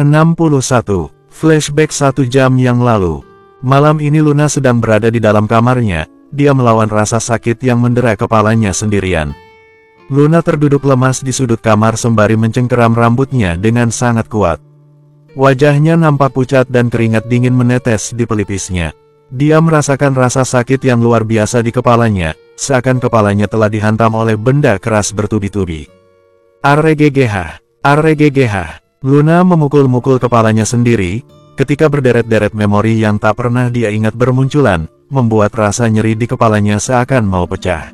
61. Flashback 1 jam yang lalu. Malam ini Luna sedang berada di dalam kamarnya, dia melawan rasa sakit yang mendera kepalanya sendirian. Luna terduduk lemas di sudut kamar sembari mencengkeram rambutnya dengan sangat kuat. Wajahnya nampak pucat dan keringat dingin menetes di pelipisnya. Dia merasakan rasa sakit yang luar biasa di kepalanya, seakan kepalanya telah dihantam oleh benda keras bertubi-tubi. Arregegeh, arregegeh. Luna memukul-mukul kepalanya sendiri, ketika berderet-deret memori yang tak pernah dia ingat bermunculan, membuat rasa nyeri di kepalanya seakan mau pecah.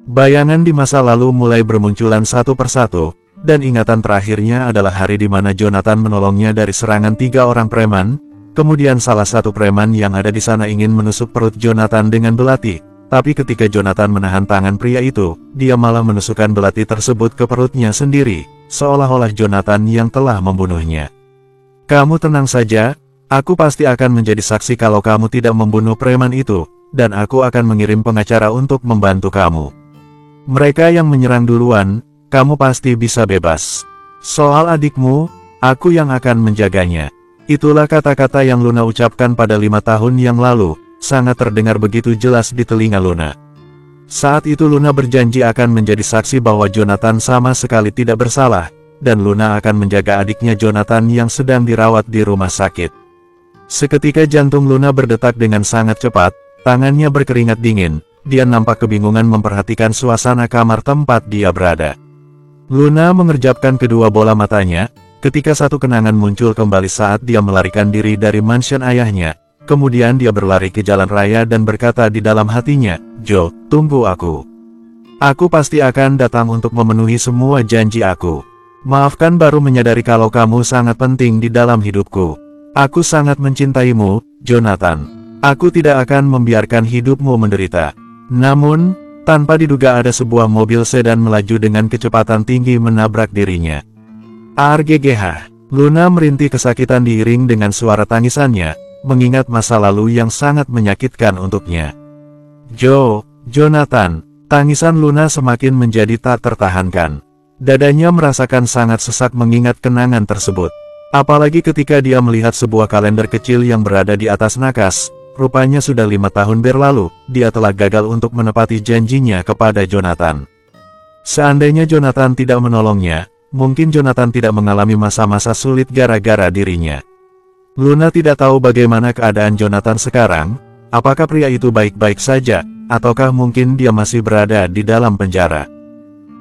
Bayangan di masa lalu mulai bermunculan satu persatu, dan ingatan terakhirnya adalah hari di mana Jonathan menolongnya dari serangan 3 orang preman. Kemudian salah satu preman yang ada di sana ingin menusuk perut Jonathan dengan belati, tapi ketika Jonathan menahan tangan pria itu, dia malah menusukkan belati tersebut ke perutnya sendiri, seolah-olah Jonathan yang telah membunuhnya. "Kamu tenang saja, aku pasti akan menjadi saksi kalau kamu tidak membunuh preman itu, dan aku akan mengirim pengacara untuk membantu kamu. Mereka yang menyerang duluan, kamu pasti bisa bebas. Soal adikmu, aku yang akan menjaganya." Itulah kata-kata yang Luna ucapkan pada 5 tahun yang lalu, sangat terdengar begitu jelas di telinga Luna. Saat itu Luna berjanji akan menjadi saksi bahwa Jonathan sama sekali tidak bersalah, dan Luna akan menjaga adiknya Jonathan yang sedang dirawat di rumah sakit. Seketika jantung Luna berdetak dengan sangat cepat, tangannya berkeringat dingin, dia nampak kebingungan memperhatikan suasana kamar tempat dia berada. Luna mengerjapkan kedua bola matanya, ketika satu kenangan muncul kembali saat dia melarikan diri dari mansion ayahnya. Kemudian dia berlari ke jalan raya dan berkata di dalam hatinya, "Jo, tunggu aku. Aku pasti akan datang untuk memenuhi semua janji aku. Maafkan baru menyadari kalau kamu sangat penting di dalam hidupku. Aku sangat mencintaimu, Jonathan. Aku tidak akan membiarkan hidupmu menderita." Namun, tanpa diduga ada sebuah mobil sedan melaju dengan kecepatan tinggi menabrak dirinya. Arggh. Luna merintih kesakitan diiring dengan suara tangisannya, mengingat masa lalu yang sangat menyakitkan untuknya. Jonathan. Tangisan Luna semakin menjadi tak tertahankan. Dadanya merasakan sangat sesak mengingat kenangan tersebut. Apalagi ketika dia melihat sebuah kalender kecil yang berada di atas nakas, rupanya sudah 5 tahun berlalu, dia telah gagal untuk menepati janjinya kepada Jonathan. Seandainya Jonathan tidak menolongnya, mungkin Jonathan tidak mengalami masa-masa sulit gara-gara dirinya. Luna tidak tahu bagaimana keadaan Jonathan sekarang, apakah pria itu baik-baik saja, ataukah mungkin dia masih berada di dalam penjara.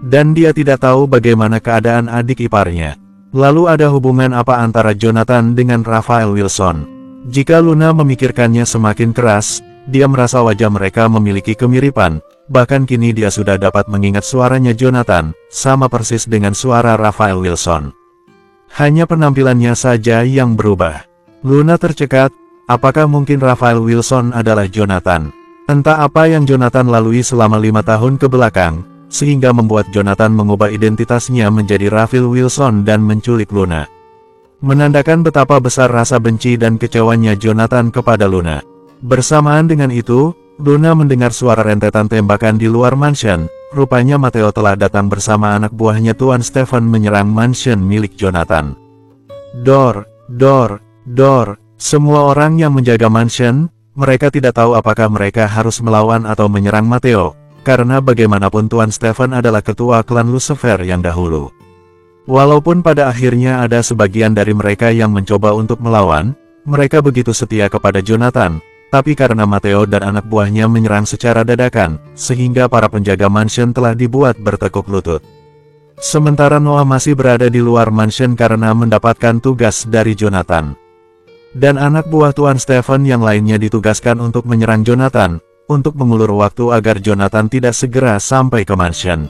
Dan dia tidak tahu bagaimana keadaan adik iparnya. Lalu ada hubungan apa antara Jonathan dengan Raphael Wilson? Jika Luna memikirkannya semakin keras, dia merasa wajah mereka memiliki kemiripan, bahkan kini dia sudah dapat mengingat suaranya Jonathan, sama persis dengan suara Raphael Wilson. Hanya penampilannya saja yang berubah. Luna tercekat, apakah mungkin Raphael Wilson adalah Jonathan? Entah apa yang Jonathan lalui selama 5 tahun ke belakang, sehingga membuat Jonathan mengubah identitasnya menjadi Raphael Wilson dan menculik Luna. Menandakan betapa besar rasa benci dan kecewanya Jonathan kepada Luna. Bersamaan dengan itu, Luna mendengar suara rentetan tembakan di luar mansion. Rupanya Matteo telah datang bersama anak buahnya Tuan Stephen menyerang mansion milik Jonathan. Dor. Semua orang yang menjaga mansion, mereka tidak tahu apakah mereka harus melawan atau menyerang Matteo, karena bagaimanapun Tuan Stephen adalah ketua klan Lucifer yang dahulu. Walaupun pada akhirnya ada sebagian dari mereka yang mencoba untuk melawan, mereka begitu setia kepada Jonathan, tapi karena Matteo dan anak buahnya menyerang secara dadakan, sehingga para penjaga mansion telah dibuat bertekuk lutut. Sementara Noah masih berada di luar mansion karena mendapatkan tugas dari Jonathan. Dan anak buah Tuan Stephen yang lainnya ditugaskan untuk menyerang Jonathan, untuk mengulur waktu agar Jonathan tidak segera sampai ke mansion.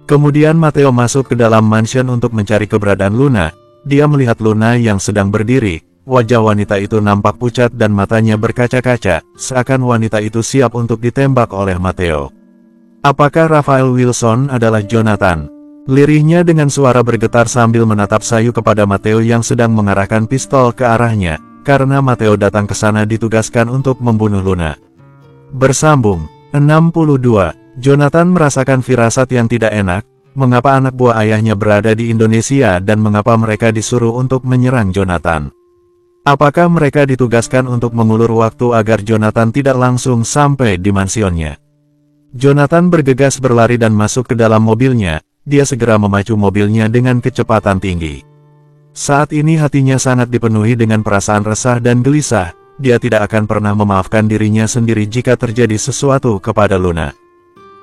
Kemudian Matteo masuk ke dalam mansion untuk mencari keberadaan Luna. Dia melihat Luna yang sedang berdiri, wajah wanita itu nampak pucat dan matanya berkaca-kaca, seakan wanita itu siap untuk ditembak oleh Matteo. Apakah Raphael Wilson adalah Jonathan? Lirihnya dengan suara bergetar sambil menatap sayu kepada Matteo yang sedang mengarahkan pistol ke arahnya, karena Matteo datang ke sana ditugaskan untuk membunuh Luna. Bersambung. 62. Jonathan merasakan firasat yang tidak enak, mengapa anak buah ayahnya berada di Indonesia dan mengapa mereka disuruh untuk menyerang Jonathan. Apakah mereka ditugaskan untuk mengulur waktu agar Jonathan tidak langsung sampai di mansionnya? Jonathan bergegas berlari dan masuk ke dalam mobilnya. Dia segera memacu mobilnya dengan kecepatan tinggi. Saat ini hatinya sangat dipenuhi dengan perasaan resah dan gelisah. Dia tidak akan pernah memaafkan dirinya sendiri jika terjadi sesuatu kepada Luna.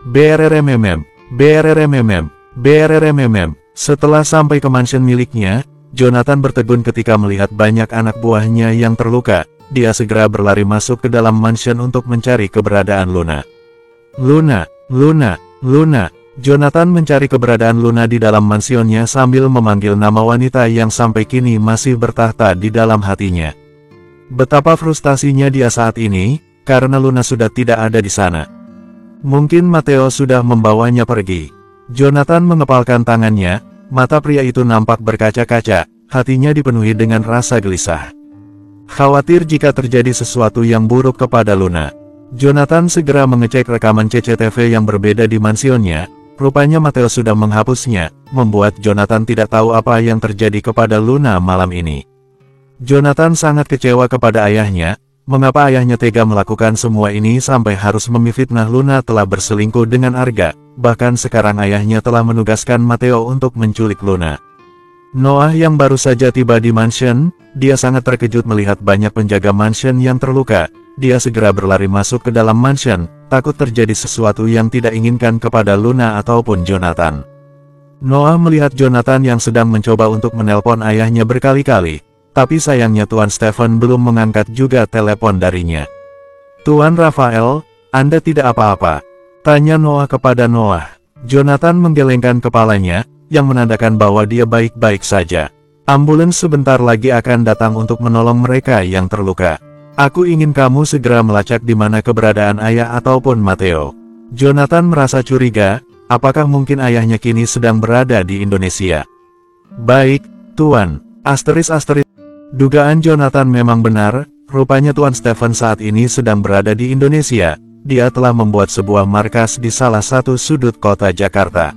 BRRMMM, BRRMMM, BRRMMM. Setelah sampai ke mansion miliknya, Jonathan bertegun ketika melihat banyak anak buahnya yang terluka. Dia segera berlari masuk ke dalam mansion untuk mencari keberadaan Luna. Luna, Luna, Luna. Jonathan mencari keberadaan Luna di dalam mansionnya sambil memanggil nama wanita yang sampai kini masih bertahta di dalam hatinya. Betapa frustasinya dia saat ini, karena Luna sudah tidak ada di sana. Mungkin Matteo sudah membawanya pergi. Jonathan mengepalkan tangannya, mata pria itu nampak berkaca-kaca, hatinya dipenuhi dengan rasa gelisah. Khawatir jika terjadi sesuatu yang buruk kepada Luna. Jonathan segera mengecek rekaman CCTV yang berbeda di mansionnya. Rupanya Matteo sudah menghapusnya, membuat Jonathan tidak tahu apa yang terjadi kepada Luna malam ini. Jonathan sangat kecewa kepada ayahnya, mengapa ayahnya tega melakukan semua ini sampai harus memfitnah Luna telah berselingkuh dengan Arga, bahkan sekarang ayahnya telah menugaskan Matteo untuk menculik Luna. Noah yang baru saja tiba di mansion, dia sangat terkejut melihat banyak penjaga mansion yang terluka. Dia segera berlari masuk ke dalam mansion, takut terjadi sesuatu yang tidak inginkan kepada Luna ataupun Jonathan. Noah melihat Jonathan yang sedang mencoba untuk menelpon ayahnya berkali-kali, tapi sayangnya Tuan Stephen belum mengangkat juga telepon darinya. "Tuan Rafael, Anda tidak apa-apa?" tanya Noah kepada Noah. Jonathan menggelengkan kepalanya, yang menandakan bahwa dia baik-baik saja. "Ambulans sebentar lagi akan datang untuk menolong mereka yang terluka. Aku ingin kamu segera melacak di mana keberadaan ayah ataupun Matteo." Jonathan merasa curiga, apakah mungkin ayahnya kini sedang berada di Indonesia? "Baik, Tuan." Asteris. Dugaan Jonathan memang benar, rupanya Tuan Stephen saat ini sedang berada di Indonesia. Dia telah membuat sebuah markas di salah satu sudut kota Jakarta.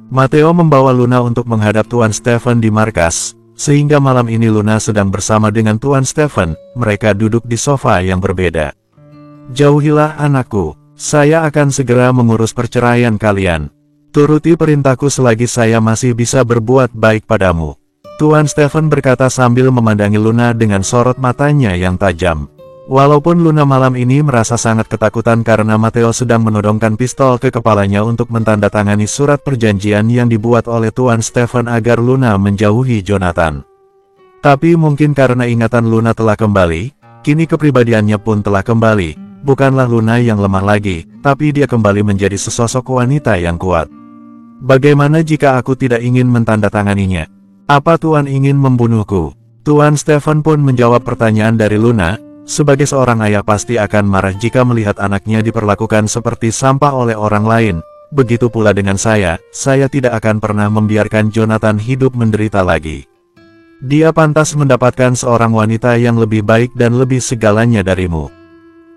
Matteo membawa Luna untuk menghadap Tuan Stephen di markas. Sehingga malam ini Luna sedang bersama dengan Tuan Stephen, mereka duduk di sofa yang berbeda. "Jauhilah anakku, saya akan segera mengurus perceraian kalian. Turuti perintahku selagi saya masih bisa berbuat baik padamu." Tuan Stephen berkata sambil memandangi Luna dengan sorot matanya yang tajam. Walaupun Luna malam ini merasa sangat ketakutan karena Matteo sedang menodongkan pistol ke kepalanya untuk mentandatangani surat perjanjian yang dibuat oleh Tuan Stephen agar Luna menjauhi Jonathan. Tapi mungkin karena ingatan Luna telah kembali, kini kepribadiannya pun telah kembali. Bukanlah Luna yang lemah lagi, tapi dia kembali menjadi sesosok wanita yang kuat. "Bagaimana jika aku tidak ingin mentandatanganinya? Apa Tuan ingin membunuhku?" Tuan Stephen pun menjawab pertanyaan dari Luna. Sebagai seorang ayah pasti akan marah jika melihat anaknya diperlakukan seperti sampah oleh orang lain. Begitu pula dengan saya tidak akan pernah membiarkan Jonathan hidup menderita lagi. Dia pantas mendapatkan seorang wanita yang lebih baik dan lebih segalanya darimu.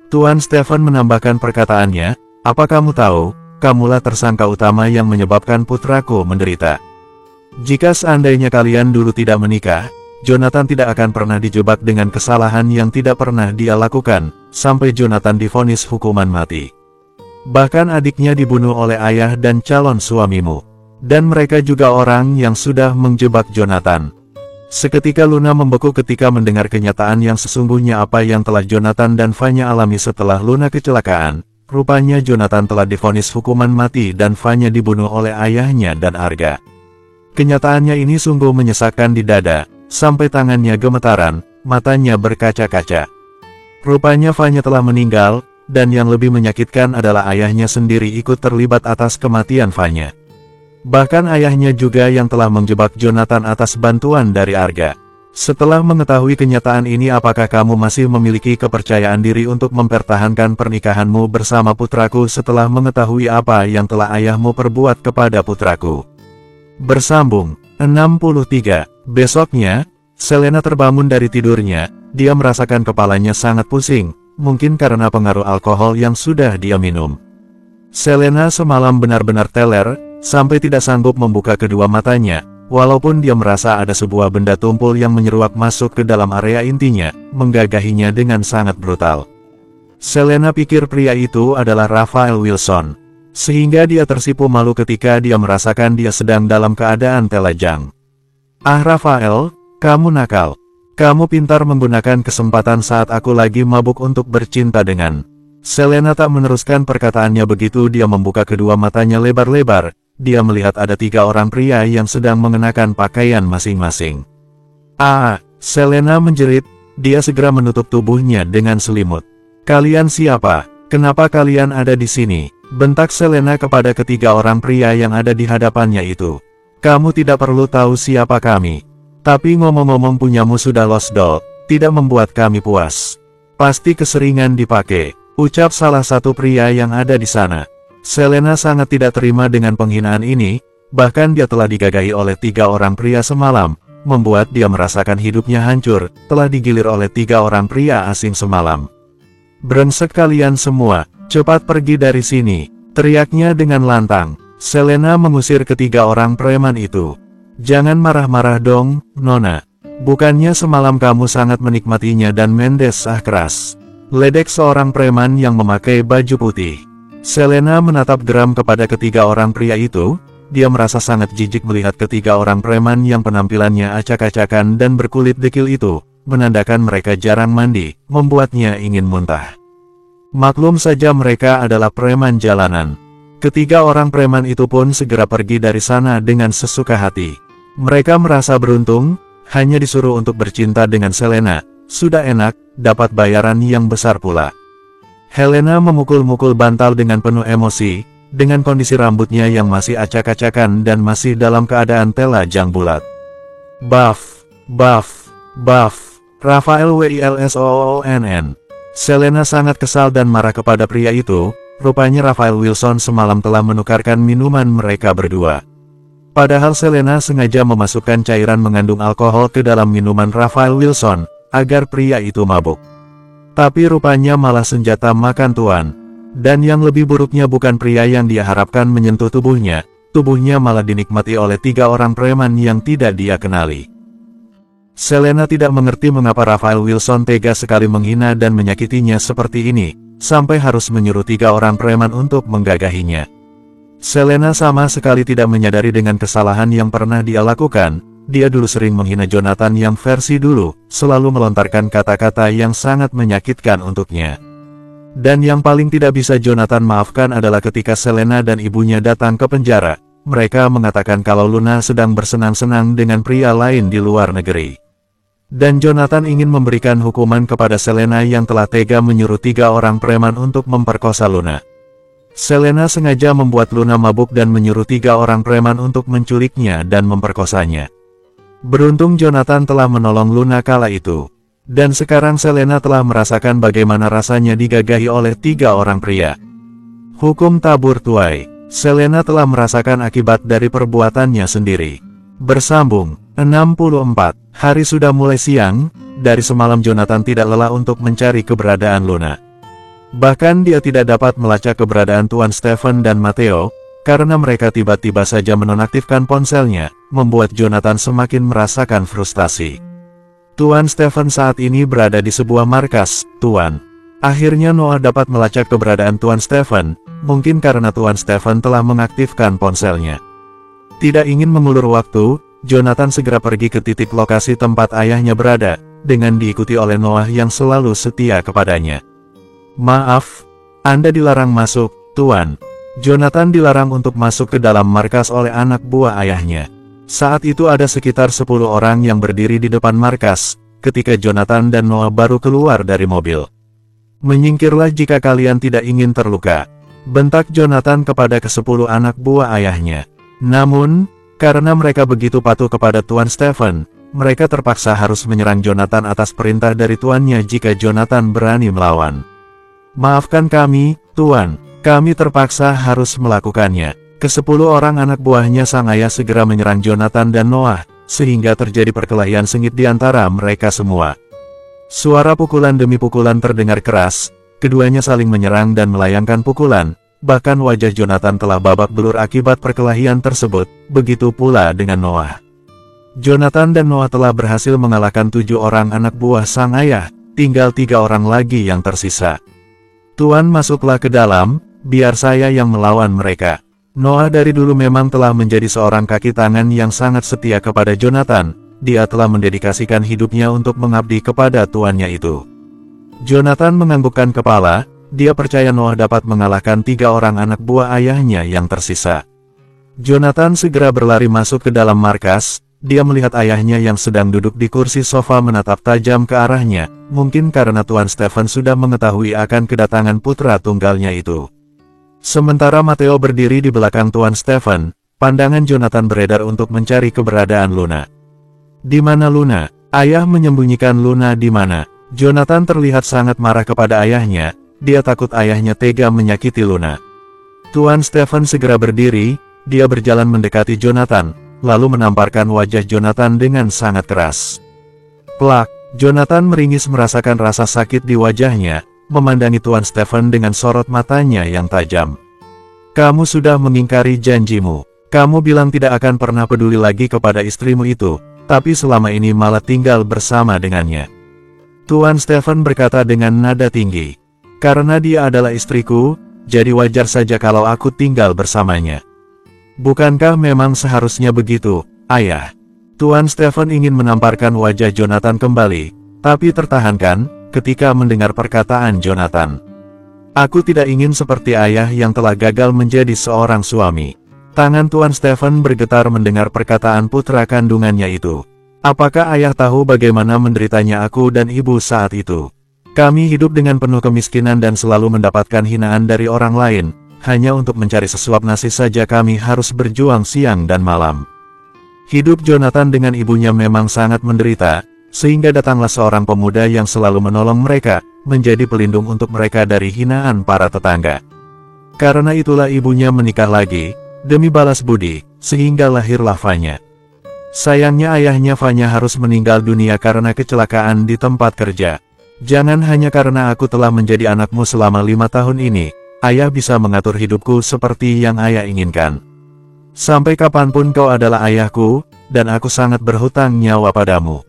Tuan Stephen menambahkan perkataannya, "Apa kamu tahu, kamulah tersangka utama yang menyebabkan putraku menderita. Jika seandainya kalian dulu tidak menikah, Jonathan tidak akan pernah dijebak dengan kesalahan yang tidak pernah dia lakukan, sampai Jonathan divonis hukuman mati. Bahkan adiknya dibunuh oleh ayah dan calon suamimu. Dan mereka juga orang yang sudah menjebak Jonathan." Seketika Luna membeku ketika mendengar kenyataan yang sesungguhnya apa yang telah Jonathan dan Vanya alami setelah Luna kecelakaan. Rupanya Jonathan telah divonis hukuman mati dan Vanya dibunuh oleh ayahnya dan Arga. Kenyataannya ini sungguh menyesakkan di dada. Sampai tangannya gemetaran, matanya berkaca-kaca. Rupanya Vanya telah meninggal, dan yang lebih menyakitkan adalah ayahnya sendiri ikut terlibat atas kematian Vanya. Bahkan ayahnya juga yang telah menjebak Jonathan atas bantuan dari Arga. Setelah mengetahui kenyataan ini, apakah kamu masih memiliki kepercayaan diri untuk mempertahankan pernikahanmu bersama putraku setelah mengetahui apa yang telah ayahmu perbuat kepada putraku? Bersambung 63. Besoknya, Selena terbangun dari tidurnya. Dia merasakan kepalanya sangat pusing, mungkin karena pengaruh alkohol yang sudah dia minum. Selena semalam benar-benar teler. sampai tidak sanggup membuka kedua matanya, walaupun dia merasa ada sebuah benda tumpul yang menyeruak masuk ke dalam area intinya, menggagahinya dengan sangat brutal. Selena pikir pria itu adalah Raphael Wilson, sehingga dia tersipu malu ketika dia merasakan dia sedang dalam keadaan telanjang. "Ah Raphael, kamu nakal. Kamu pintar menggunakan kesempatan saat aku lagi mabuk untuk bercinta dengan..." Selena tak meneruskan perkataannya begitu dia membuka kedua matanya lebar-lebar, dia melihat ada 3 orang pria yang sedang mengenakan pakaian masing-masing. "Ah!" Selena menjerit, dia segera menutup tubuhnya dengan selimut. "Kalian siapa? Kenapa kalian ada di sini?" bentak Selena kepada ketiga orang pria yang ada di hadapannya itu. "Kamu tidak perlu tahu siapa kami. Tapi ngomong-ngomong punyamu sudah lost doll, tidak membuat kami puas. Pasti keseringan dipakai," ucap salah satu pria yang ada di sana. Selena sangat tidak terima dengan penghinaan ini, bahkan dia telah digagahi oleh 3 orang pria semalam, membuat dia merasakan hidupnya hancur, telah digilir oleh 3 orang pria asing semalam. "Brengsek kalian semua, cepat pergi dari sini," teriaknya dengan lantang. Selena mengusir ketiga orang preman itu. "Jangan marah-marah dong, Nona. Bukannya semalam kamu sangat menikmatinya dan mendesah keras," ledek seorang preman yang memakai baju putih. Selena menatap geram kepada ketiga orang pria itu, dia merasa sangat jijik melihat ketiga orang preman yang penampilannya acak-acakan dan berkulit dekil itu, menandakan mereka jarang mandi, membuatnya ingin muntah. Maklum saja mereka adalah preman jalanan. Ketiga orang preman itu pun segera pergi dari sana dengan sesuka hati. Mereka merasa beruntung, hanya disuruh untuk bercinta dengan Selena, sudah enak, dapat bayaran yang besar pula. Helena memukul-mukul bantal dengan penuh emosi, dengan kondisi rambutnya yang masih acak-acakan dan masih dalam keadaan telanjang bulat. "Buff, buff, buff, Raphael Wilson." Selena sangat kesal dan marah kepada pria itu, rupanya Raphael Wilson semalam telah menukarkan minuman mereka berdua. Padahal Selena sengaja memasukkan cairan mengandung alkohol ke dalam minuman Raphael Wilson, agar pria itu mabuk. Tapi rupanya malah senjata makan tuan. Dan yang lebih buruknya bukan pria yang dia harapkan menyentuh tubuhnya malah dinikmati oleh 3 orang preman yang tidak dia kenali. Selena tidak mengerti mengapa Raphael Wilson tega sekali menghina dan menyakitinya seperti ini, sampai harus menyuruh 3 orang preman untuk menggagahinya. Selena sama sekali tidak menyadari dengan kesalahan yang pernah dia lakukan. Dia dulu sering menghina Jonathan yang versi dulu, selalu melontarkan kata-kata yang sangat menyakitkan untuknya. Dan yang paling tidak bisa Jonathan maafkan adalah ketika Selena dan ibunya datang ke penjara. Mereka mengatakan kalau Luna sedang bersenang-senang dengan pria lain di luar negeri. Dan Jonathan ingin memberikan hukuman kepada Selena yang telah tega menyuruh 3 orang preman untuk memperkosa Luna. Selena sengaja membuat Luna mabuk dan menyuruh 3 orang preman untuk menculiknya dan memperkosanya. Beruntung Jonathan telah menolong Luna kala itu. Dan sekarang Selena telah merasakan bagaimana rasanya digagahi oleh 3 orang pria. Hukum tabur tuai. Selena telah merasakan akibat dari perbuatannya sendiri. Bersambung. 64. Hari sudah mulai siang. Dari semalam Jonathan tidak lelah untuk mencari keberadaan Luna. Bahkan dia tidak dapat melacak keberadaan Tuan Stephen dan Matteo, karena mereka tiba-tiba saja menonaktifkan ponselnya, membuat Jonathan semakin merasakan frustasi. Tuan Stephen saat ini berada di sebuah markas, Tuan. Akhirnya Noah dapat melacak keberadaan Tuan Stephen, mungkin karena Tuan Stephen telah mengaktifkan ponselnya. Tidak ingin mengulur waktu, Jonathan segera pergi ke titik lokasi tempat ayahnya berada, dengan diikuti oleh Noah yang selalu setia kepadanya. "Maaf, Anda dilarang masuk, Tuan." Jonathan dilarang untuk masuk ke dalam markas oleh anak buah ayahnya. Saat itu ada sekitar 10 orang yang berdiri di depan markas, ketika Jonathan dan Noah baru keluar dari mobil. "Menyingkirlah jika kalian tidak ingin terluka," bentak Jonathan kepada ke-10 anak buah ayahnya. Namun, karena mereka begitu patuh kepada Tuan Stephen, mereka terpaksa harus menyerang Jonathan atas perintah dari tuannya jika Jonathan berani melawan. "Maafkan kami, Tuan. Kami terpaksa harus melakukannya." Ke-10 orang anak buahnya sang ayah segera menyerang Jonathan dan Noah, sehingga terjadi perkelahian sengit di antara mereka semua. Suara pukulan demi pukulan terdengar keras, keduanya saling menyerang dan melayangkan pukulan, bahkan wajah Jonathan telah babak belur akibat perkelahian tersebut, begitu pula dengan Noah. Jonathan dan Noah telah berhasil mengalahkan 7 orang anak buah sang ayah, tinggal 3 orang lagi yang tersisa. Tuan masuklah ke dalam, biar saya yang melawan mereka. Noah dari dulu memang telah menjadi seorang kaki tangan yang sangat setia kepada Jonathan, dia telah mendedikasikan hidupnya untuk mengabdi kepada tuannya itu. Jonathan menganggukkan kepala, dia percaya Noah dapat mengalahkan 3 orang anak buah ayahnya yang tersisa. Jonathan segera berlari masuk ke dalam markas. Dia melihat ayahnya yang sedang duduk di kursi sofa menatap tajam ke arahnya, mungkin karena Tuan Stephen sudah mengetahui akan kedatangan putra tunggalnya itu. Sementara Matteo berdiri di belakang Tuan Stephen, pandangan Jonathan beredar untuk mencari keberadaan Luna. Di mana Luna? Ayah menyembunyikan Luna di mana? Jonathan terlihat sangat marah kepada ayahnya, dia takut ayahnya tega menyakiti Luna. Tuan Stephen segera berdiri, dia berjalan mendekati Jonathan, lalu menamparkan wajah Jonathan dengan sangat keras. Plak, Jonathan meringis merasakan rasa sakit di wajahnya, memandangi Tuan Stephen dengan sorot matanya yang tajam. Kamu sudah mengingkari janjimu. Kamu bilang tidak akan pernah peduli lagi kepada istrimu itu, tapi selama ini malah tinggal bersama dengannya. Tuan Stephen berkata dengan nada tinggi. Karena dia adalah istriku, jadi wajar saja kalau aku tinggal bersamanya. Bukankah memang seharusnya begitu, ayah? Tuan Stephen ingin menamparkan wajah Jonathan kembali, tapi tertahankan, ketika mendengar perkataan Jonathan. Aku tidak ingin seperti ayah yang telah gagal menjadi seorang suami. Tangan Tuan Stephen bergetar mendengar perkataan putra kandungannya itu. Apakah ayah tahu bagaimana menderitanya aku dan ibu saat itu? Kami hidup dengan penuh kemiskinan dan selalu mendapatkan hinaan dari orang lain. Hanya untuk mencari sesuap nasi saja kami harus berjuang siang dan malam. Hidup Jonathan dengan ibunya memang sangat menderita, sehingga datanglah seorang pemuda yang selalu menolong mereka, menjadi pelindung untuk mereka dari hinaan para tetangga. Karena itulah ibunya menikah lagi, demi balas budi, sehingga lahirlah Fanya. Sayangnya ayahnya Fanya harus meninggal dunia karena kecelakaan di tempat kerja. Jangan hanya karena aku telah menjadi anakmu selama 5 tahun ini, ayah bisa mengatur hidupku seperti yang ayah inginkan. Sampai kapanpun kau adalah ayahku, dan aku sangat berhutang nyawa padamu.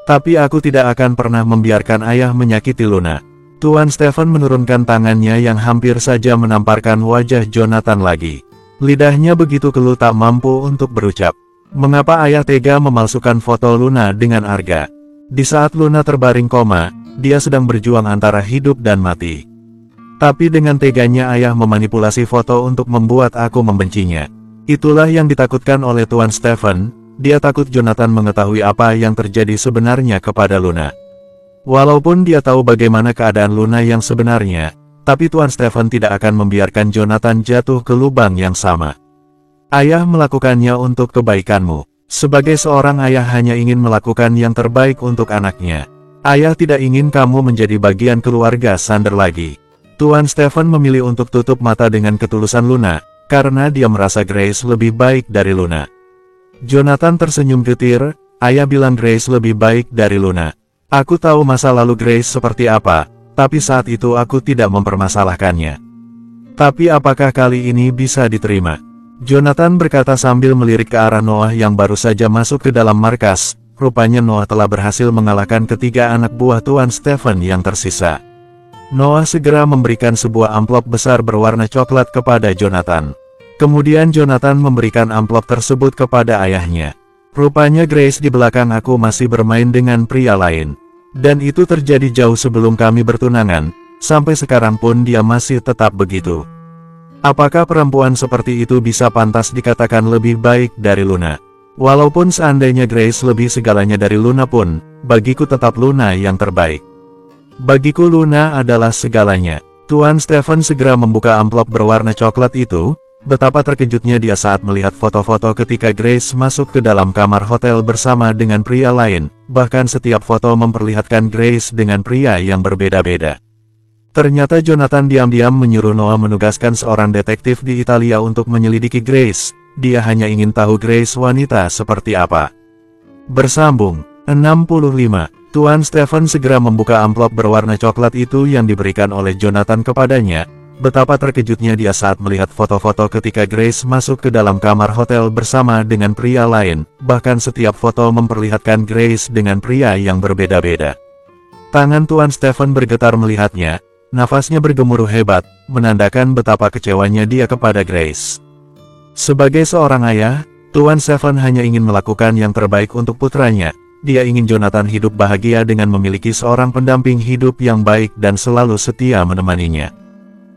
Tapi aku tidak akan pernah membiarkan ayah menyakiti Luna. Tuan Stephen menurunkan tangannya yang hampir saja menamparkan wajah Jonathan lagi. Lidahnya begitu keluh tak mampu untuk berucap. Mengapa ayah tega memalsukan foto Luna dengan Arga? Di saat Luna terbaring koma, dia sedang berjuang antara hidup dan mati. Tapi dengan teganya ayah memanipulasi foto untuk membuat aku membencinya. Itulah yang ditakutkan oleh Tuan Stephen, dia takut Jonathan mengetahui apa yang terjadi sebenarnya kepada Luna. Walaupun dia tahu bagaimana keadaan Luna yang sebenarnya, tapi Tuan Stephen tidak akan membiarkan Jonathan jatuh ke lubang yang sama. Ayah melakukannya untuk kebaikanmu. Sebagai seorang ayah hanya ingin melakukan yang terbaik untuk anaknya. Ayah tidak ingin kamu menjadi bagian keluarga Sander lagi. Tuan Stephen memilih untuk tutup mata dengan ketulusan Luna, karena dia merasa Grace lebih baik dari Luna. Jonathan tersenyum getir, ayah bilang Grace lebih baik dari Luna. Aku tahu masa lalu Grace seperti apa, tapi saat itu aku tidak mempermasalahkannya. Tapi apakah kali ini bisa diterima? Jonathan berkata sambil melirik ke arah Noah yang baru saja masuk ke dalam markas, rupanya Noah telah berhasil mengalahkan ketiga anak buah Tuan Stephen yang tersisa. Noah segera memberikan sebuah amplop besar berwarna coklat kepada Jonathan. Kemudian Jonathan memberikan amplop tersebut kepada ayahnya. Rupanya Grace di belakang aku masih bermain dengan pria lain. Dan itu terjadi jauh sebelum kami bertunangan, sampai sekarang pun dia masih tetap begitu. Apakah perempuan seperti itu bisa pantas dikatakan lebih baik dari Luna? Walaupun seandainya Grace lebih segalanya dari Luna pun, bagiku tetap Luna yang terbaik. Bagiku Luna adalah segalanya. Tuan Stephen segera membuka amplop berwarna coklat itu. Betapa terkejutnya dia saat melihat foto-foto ketika Grace masuk ke dalam kamar hotel bersama dengan pria lain. Bahkan setiap foto memperlihatkan Grace dengan pria yang berbeda-beda. Ternyata Jonathan diam-diam menyuruh Noah menugaskan seorang detektif di Italia untuk menyelidiki Grace. Dia hanya ingin tahu Grace wanita seperti apa. Bersambung 65. Tuan Stephen segera membuka amplop berwarna coklat itu yang diberikan oleh Jonathan kepadanya. Betapa terkejutnya dia saat melihat foto-foto ketika Grace masuk ke dalam kamar hotel bersama dengan pria lain, bahkan setiap foto memperlihatkan Grace dengan pria yang berbeda-beda. Tangan Tuan Stephen bergetar melihatnya, nafasnya bergemuruh hebat, menandakan betapa kecewanya dia kepada Grace. Sebagai seorang ayah, Tuan Stephen hanya ingin melakukan yang terbaik untuk putranya. Dia ingin Jonathan hidup bahagia dengan memiliki seorang pendamping hidup yang baik dan selalu setia menemaninya.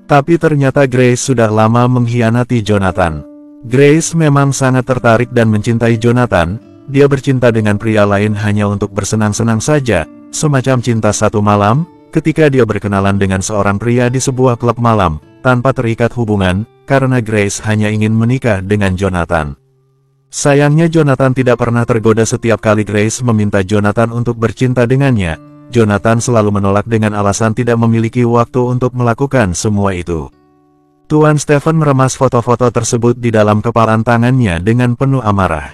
Tapi ternyata Grace sudah lama mengkhianati Jonathan. Grace memang sangat tertarik dan mencintai Jonathan. Dia bercinta dengan pria lain hanya untuk bersenang-senang saja, semacam cinta satu malam, ketika dia berkenalan dengan seorang pria di sebuah klub malam, tanpa terikat hubungan, karena Grace hanya ingin menikah dengan Jonathan. Sayangnya Jonathan tidak pernah tergoda setiap kali Grace meminta Jonathan untuk bercinta dengannya. Jonathan selalu menolak dengan alasan tidak memiliki waktu untuk melakukan semua itu. Tuan Stephen meremas foto-foto tersebut di dalam kepalan tangannya dengan penuh amarah.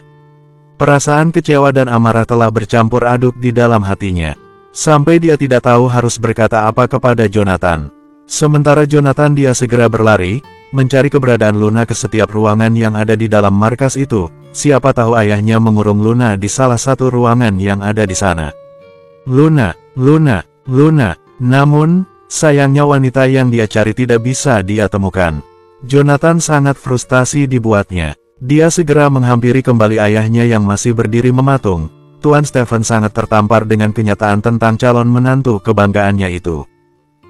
Perasaan kecewa dan amarah telah bercampur aduk di dalam hatinya, sampai dia tidak tahu harus berkata apa kepada Jonathan. Sementara Jonathan dia segera berlari, mencari keberadaan Luna ke setiap ruangan yang ada di dalam markas itu. Siapa tahu ayahnya mengurung Luna di salah satu ruangan yang ada di sana. Luna. Namun, sayangnya wanita yang dia cari tidak bisa dia temukan. Jonathan sangat frustasi dibuatnya. Dia segera menghampiri kembali ayahnya yang masih berdiri mematung. Tuan Stephen sangat tertampar dengan kenyataan tentang calon menantu kebanggaannya itu.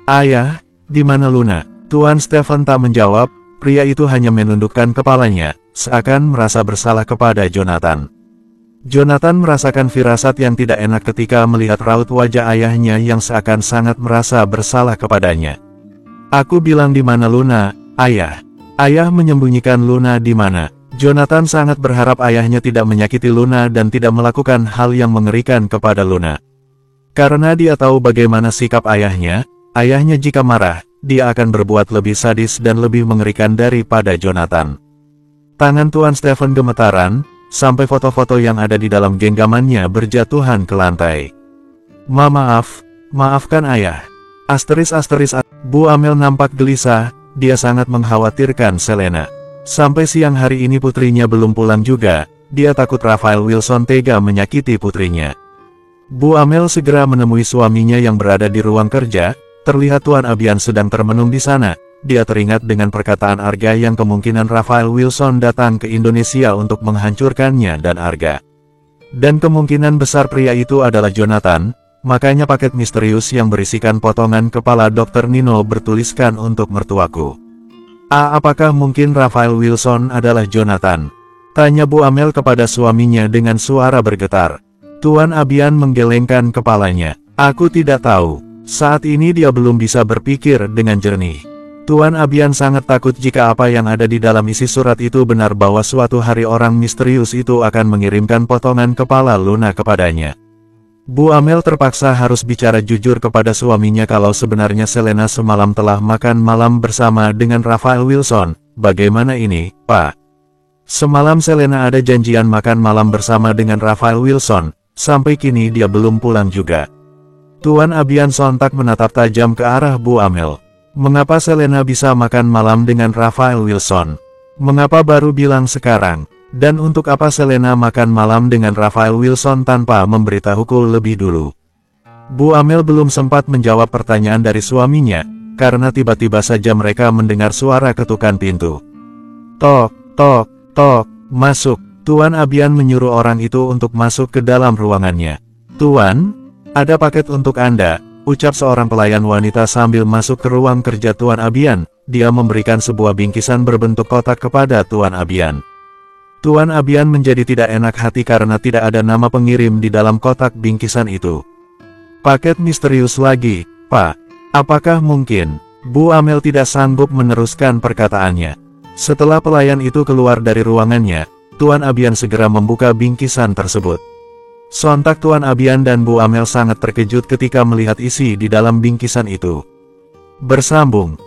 Ayah, di mana Luna? Tuan Stephen tak menjawab, pria itu hanya menundukkan kepalanya, seakan merasa bersalah kepada Jonathan. Jonathan merasakan firasat yang tidak enak ketika melihat raut wajah ayahnya yang seakan sangat merasa bersalah kepadanya. Aku bilang di mana Luna, ayah? Ayah menyembunyikan Luna di mana? Jonathan sangat berharap ayahnya tidak menyakiti Luna dan tidak melakukan hal yang mengerikan kepada Luna. Karena dia tahu bagaimana sikap ayahnya jika marah, dia akan berbuat lebih sadis dan lebih mengerikan daripada Jonathan. Tangan Tuan Stephen gemetaran, sampai foto-foto yang ada di dalam genggamannya berjatuhan ke lantai. Maafkan ayah. Bu Amel nampak gelisah, dia sangat mengkhawatirkan Selena. Sampai siang hari ini putrinya belum pulang juga, dia takut Raphael Wilson tega menyakiti putrinya. Bu Amel segera menemui suaminya yang berada di ruang kerja, terlihat Tuan Abian sedang termenung di sana. Dia teringat dengan perkataan Arga yang kemungkinan Raphael Wilson datang ke Indonesia untuk menghancurkannya dan Arga. Dan kemungkinan besar pria itu adalah Jonathan, makanya paket misterius yang berisikan potongan kepala Dr. Nino bertuliskan untuk mertuaku. Apakah mungkin Raphael Wilson adalah Jonathan? Tanya Bu Amel kepada suaminya dengan suara bergetar. Tuan Abian menggelengkan kepalanya. Aku tidak tahu. Saat ini dia belum bisa berpikir dengan jernih. Tuan Abian sangat takut jika apa yang ada di dalam isi surat itu benar bahwa suatu hari orang misterius itu akan mengirimkan potongan kepala Luna kepadanya. Bu Amel terpaksa harus bicara jujur kepada suaminya kalau sebenarnya Selena semalam telah makan malam bersama dengan Raphael Wilson. Bagaimana ini, Pak? Semalam Selena ada janjian makan malam bersama dengan Raphael Wilson, sampai kini dia belum pulang juga. Tuan Abian sontak menatap tajam ke arah Bu Amel. Mengapa Selena bisa makan malam dengan Raphael Wilson? Mengapa baru bilang sekarang? Dan untuk apa Selena makan malam dengan Raphael Wilson tanpa memberitahuku lebih dulu? Bu Amel belum sempat menjawab pertanyaan dari suaminya, karena tiba-tiba saja mereka mendengar suara ketukan pintu. Tok, tok, tok, masuk. Tuan Abian menyuruh orang itu untuk masuk ke dalam ruangannya. Tuan, ada paket untuk Anda, ucap seorang pelayan wanita sambil masuk ke ruang kerja Tuan Abian. Dia memberikan sebuah bingkisan berbentuk kotak kepada Tuan Abian. Tuan Abian menjadi tidak enak hati karena tidak ada nama pengirim di dalam kotak bingkisan itu. Paket misterius lagi, Pak. Apakah mungkin? Bu Amel tidak sanggup meneruskan perkataannya. Setelah pelayan itu keluar dari ruangannya, Tuan Abian segera membuka bingkisan tersebut. Sontak Tuan Abian dan Bu Amel sangat terkejut ketika melihat isi di dalam bingkisan itu. Bersambung.